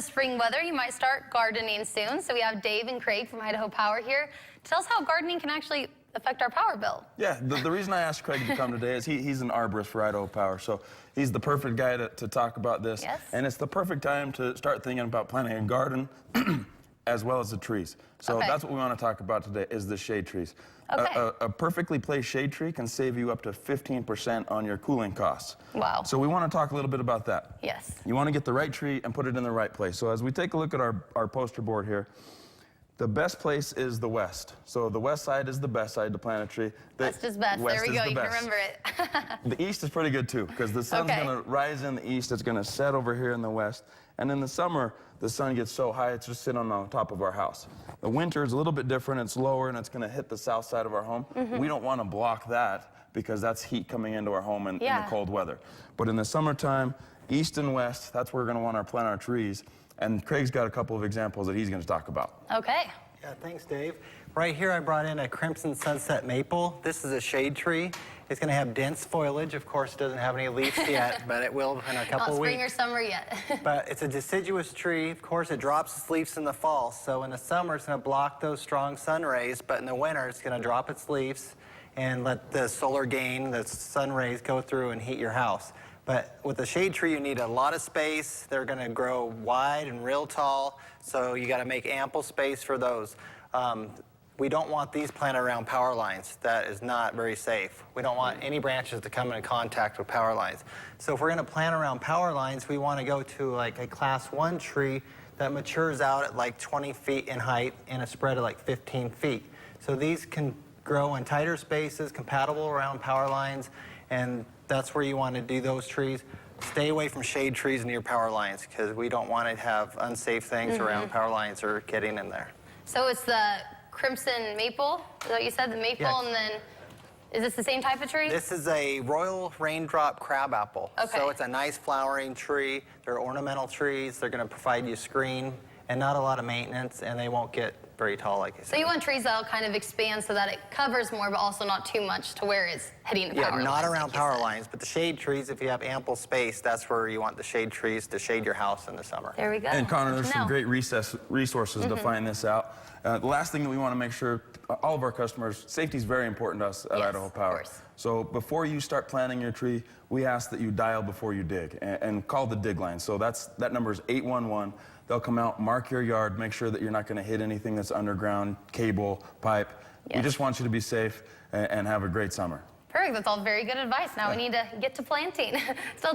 the spring weather, you might start gardening soon. So we have Dave and Craig from Idaho Power here to tell us how gardening can actually affect our power bill. Yeah, the reason I asked Craig to come today is he's an arborist for Idaho Power, so he's the perfect guy to talk about this. Yes. And it's the perfect time to start thinking about planting a garden as well as the trees. So that's what we want to talk about today is the shade trees. Okay. A perfectly placed shade tree can save you up to 15% on your cooling costs. Wow. So we want to talk a little bit about that. Yes. You want to get the right tree and put it in the right place. So as we take a look at our poster board here, the best place is the west. So the west side is the best side to plant a tree. West is best. There we go. You can remember it. The east is pretty good too, because the sun's going to rise in the east. It's going to set over here in the west. And in the summer, the sun gets so high, it's just sitting on the top of our house. The winter is a little bit different. It's lower, and it's going to hit the south side of our home. We don't want to block that because that's heat coming into our home in the cold weather. But in the summertime, east and west, that's where we're going to want to plant our trees. And Craig's got a couple of examples that he's going to talk about. Okay. Yeah, thanks, Dave. Right here, I brought in a crimson sunset maple. This is a shade tree. It's going to have dense foliage. Of course, it doesn't have any leaves yet, but it will in a couple of weeks. Not spring or summer yet. But it's a deciduous tree. Of course, it drops its leaves in the fall. So in the summer, it's going to block those strong sun rays, but in the winter, it's going to drop its leaves and let the solar gain, the sun rays, go through and heat your house. But with a shade tree, you need a lot of space. They're going to grow wide and real tall, so you got to make ample space for those. We don't want these planted around power lines. That is not very safe. We don't want any branches to come into contact with power lines. So if we're going to plant around power lines, we want to go to like a class 1 tree that matures out at like 20 feet in height and a spread of like 15 feet. So these can grow in tighter spaces, compatible around power lines, and that's where you want to do those trees. Stay away from shade trees near power lines because we don't want to have unsafe things around power lines or getting in there. So it's the crimson maple, is that what you said? The maple, and then, is this the same type of tree? This is a royal raindrop crabapple. Okay. So it's a nice flowering tree. They're ornamental trees. They're going to provide you screen and not a lot of maintenance, and they won't get very tall, like I said. So you want trees that'll kind of expand so that it covers more, but also not too much to where it's hitting the power lines. Yeah, not around power lines, but the shade trees, if you have ample space, that's where you want the shade trees to shade your house in the summer. There we go. And Connor, there's some great resources to find this out. The last thing that we want to make sure, all of our customers, safety is very important to us at Idaho Power. Of course. So before you start planting your tree, we ask that you dial before you dig and call the dig line. So that number is 811. They'll come out, mark your yard, make sure that you're not going to hit anything that's underground, cable, pipe. We just want you to be safe and have a great summer. Perfect. That's all very good advice. Now we need to get to planting. Still